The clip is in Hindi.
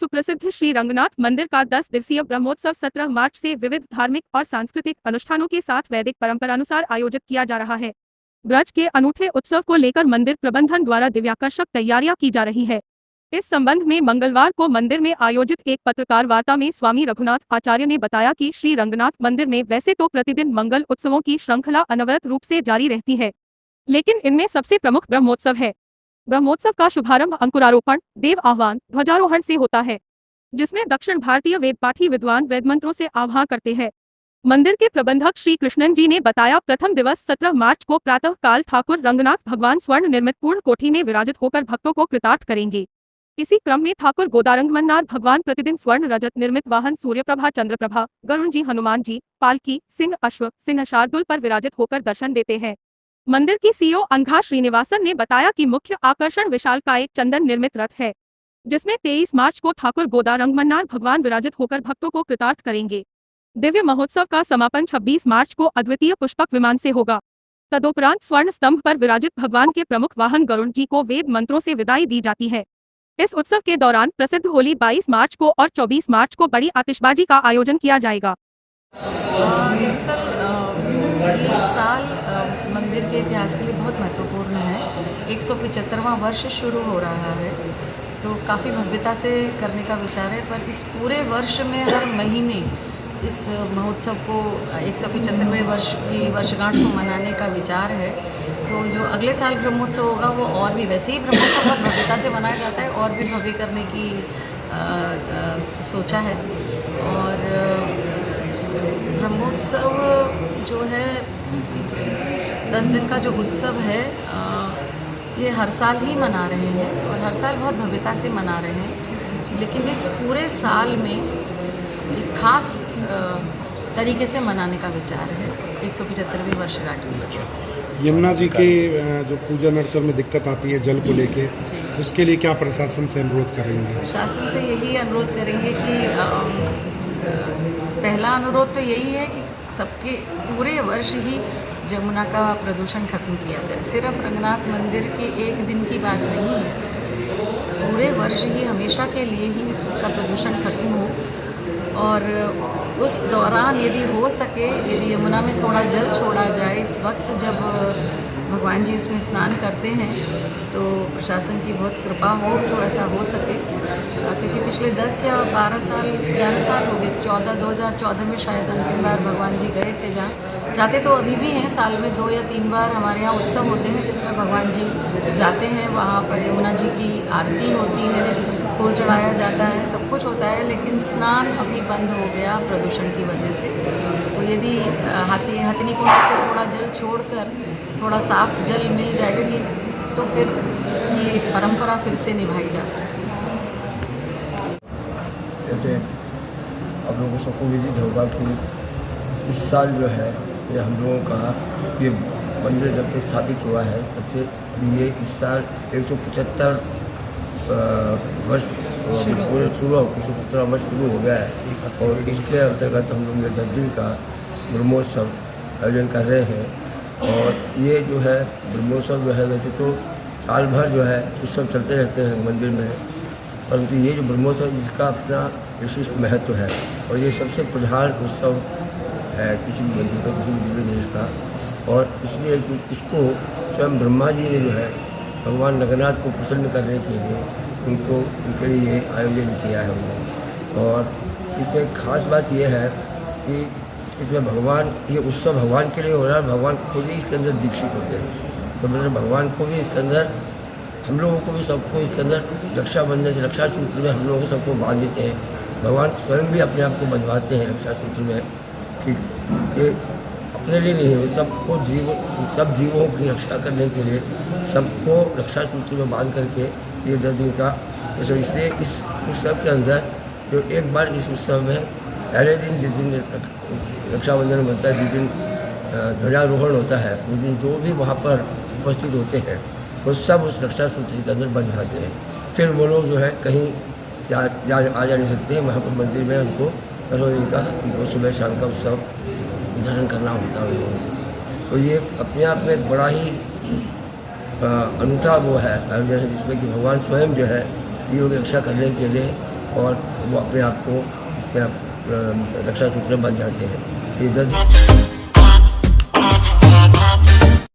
सुप्रसिद्ध श्री रंगनाथ मंदिर का 10 दिवसीय ब्रह्मोत्सव 17 मार्च से विविध धार्मिक और सांस्कृतिक अनुष्ठानों के साथ वैदिक परंपरानुसार आयोजित किया जा रहा है। ब्रज के अनूठे उत्सव को लेकर मंदिर प्रबंधन द्वारा दिव्याकर्षक तैयारियां की जा रही है। इस संबंध में मंगलवार को मंदिर में आयोजित एक पत्रकार वार्ता में स्वामी रघुनाथ आचार्य ने बताया कि श्री रंगनाथ मंदिर में वैसे तो प्रतिदिन मंगल उत्सवों की श्रृंखला अनवरत रूप से जारी रहती है, लेकिन इनमें सबसे प्रमुख ब्रह्मोत्सव है। ब्रह्मोत्सव का शुभारंभ अंकुरारोपण, देव आह्वान, ध्वजारोहण से होता है, जिसमें दक्षिण भारतीय वेद पाठी विद्वान वेद मंत्रों से आह्वान करते हैं। मंदिर के प्रबंधक श्री कृष्णन जी ने बताया, प्रथम दिवस 17 मार्च को प्रातः काल ठाकुर रंगनाथ भगवान स्वर्ण निर्मित पूर्ण कोठी में विराजित होकर भक्तों को कृतार्थ करेंगे। इसी क्रम में ठाकुर गोदारंगमन्नार भगवान प्रतिदिन स्वर्ण रजत निर्मित वाहन सूर्यप्रभा चंद्रप्रभा गरुण जी हनुमान जी पालकी सिंह अश्व सिंह शार्दुल पर विराजित होकर दर्शन देते हैं। मंदिर की सीईओ अनघा श्रीनिवासन ने बताया कि मुख्य आकर्षण विशालकाय चंदन निर्मित रथ है, जिसमें 23 मार्च को ठाकुर गोदारंगमन्नार भगवान विराजित होकर भक्तों को कृतार्थ करेंगे। दिव्य महोत्सव का समापन 26 मार्च को अद्वितीय पुष्पक विमान से होगा। तदुपरांत स्वर्ण स्तंभ पर विराजित भगवान के प्रमुख वाहन गरुण जी को वेद मंत्रों से विदाई दी जाती है। इस उत्सव के दौरान प्रसिद्ध होली 22 मार्च को और 24 मार्च को बड़ी आतिशबाजी का आयोजन किया जाएगा। दरअसल ये साल मंदिर के इतिहास के लिए बहुत महत्वपूर्ण है। 175वां वर्ष शुरू हो रहा है, तो काफ़ी भव्यता से करने का विचार है। पर इस पूरे वर्ष में हर महीने इस महोत्सव को 175वें वर्ष की वर्षगांठ को मनाने का विचार है। तो जो अगले साल ब्रह्मोत्सव होगा वो और भी, वैसे ही ब्रह्मोत्सव बहुत भव्यता से मनाया जाता है, और भी भव्य करने की सोचा है। और ब्रह्मोत्सव जो है 10 दिन का जो उत्सव है, ये हर साल ही मना रहे हैं और हर साल बहुत भव्यता से मना रहे हैं, लेकिन इस पूरे साल में एक खास तरीके से मनाने का विचार है 175वीं वर्षगांठ की वजह से। यमुना जी के जो पूजन अर्चन में दिक्कत आती है जल को लेके, उसके लिए क्या प्रशासन से अनुरोध करेंगे? प्रशासन से यही अनुरोध करेंगे कि पहला अनुरोध तो यही है कि सबके पूरे वर्ष ही यमुना का प्रदूषण खत्म किया जाए। सिर्फ रंगनाथ मंदिर के एक दिन की बात नहीं है, पूरे वर्ष ही हमेशा के लिए ही उसका प्रदूषण खत्म हो। और उस दौरान यदि हो सके, यदि यमुना में थोड़ा जल छोड़ा जाए इस वक्त जब भगवान जी उसमें स्नान करते हैं, तो प्रशासन की बहुत कृपा हो तो ऐसा हो सके। क्योंकि पिछले 10 या 12 साल 11 साल हो गए, 2014 में शायद अंतिम बार भगवान जी गए थे। जहाँ जाते तो अभी भी हैं, साल में 2 या 3 बार हमारे यहाँ उत्सव होते हैं जिसमें भगवान जी जाते हैं। वहाँ पर यमुना जी की आरती होती है, फूल चढ़ाया जाता है, सब कुछ होता है, लेकिन स्नान अभी बंद हो गया प्रदूषण की वजह से। तो यदि हथिनी कुंड से थोड़ा जल छोड़कर थोड़ा साफ जल मिल जाएगा तो फिर ये परंपरा फिर से निभाई जा सकती है। जैसे आप लोगों को सबको विदित होगा कि इस साल जो है ये हम लोगों का ये मंदिर जब से स्थापित हुआ है, सबसे ये इस साल 175 वर्ष पूरे शुरू 175 वर्ष शुरू हो गया है। और इसके अंतर्गत हम लोग ये 10 दिन का ब्रह्मोत्सव आयोजन कर रहे हैं। और ये जो है ब्रह्मोत्सव जो है, वैसे तो साल भर जो है उत्सव चलते रहते हैं मंदिर में, परंतु ये जो ब्रह्मोत्सव इसका अपना विशिष्ट महत्व है और ये सबसे प्रधान उत्सव है किसी भी मंदिर का, किसी भी दिव्य देश का। और इसलिए इसको स्वयं ब्रह्मा जी ने जो है भगवान रंगनाथ को प्रसन्न करने के लिए उनके लिए आयोजन किया है उन्होंने। और इसमें खास बात यह है कि इसमें भगवान, ये उत्सव भगवान के लिए हो रहा है, भगवान खुद ही इसके अंदर दीक्षित होते हैं। तो मतलब भगवान को भी इसके अंदर, हम लोगों को भी सबको इसके अंदर रक्षाबंधन से, रक्षा सूत्र में हम लोगों को सबको बांध देते हैं। भगवान स्वयं भी अपने आप को बंधवाते हैं रक्षा सूत्र में, कि ये अपने लिए नहीं है, सबको सब जीवों की रक्षा करने के लिए सबको रक्षा सूत्र में बांध करके ये 10 दिन का तो इसलिए इस उत्सव के अंदर जो एक बार इस उत्सव में पहले दिन जिस दिन रक्षाबंधन बनता है, जिस दिन ध्वजारोहण होता है, उस दिन जो भी वहाँ पर उपस्थित होते हैं वो सब उस रक्षा सूत्र के अंदर बंध जाते हैं। फिर वो लोग जो है कहीं आ जा नहीं सकते हैं, वहाँ पर मंदिर में उनको 10 दिन का उनको सुबह शाम का उत्सव दर्शन करना होता है उन लोगों को। तो ये अपने आप में एक बड़ा ही अनूठा वो है आयोजन, जिसमें कि भगवान स्वयं जो है जीवों की रक्षा करने के लिए और वो अपने आप को इसमें रक्षा सूत्र बन जाते हैं। तो इधर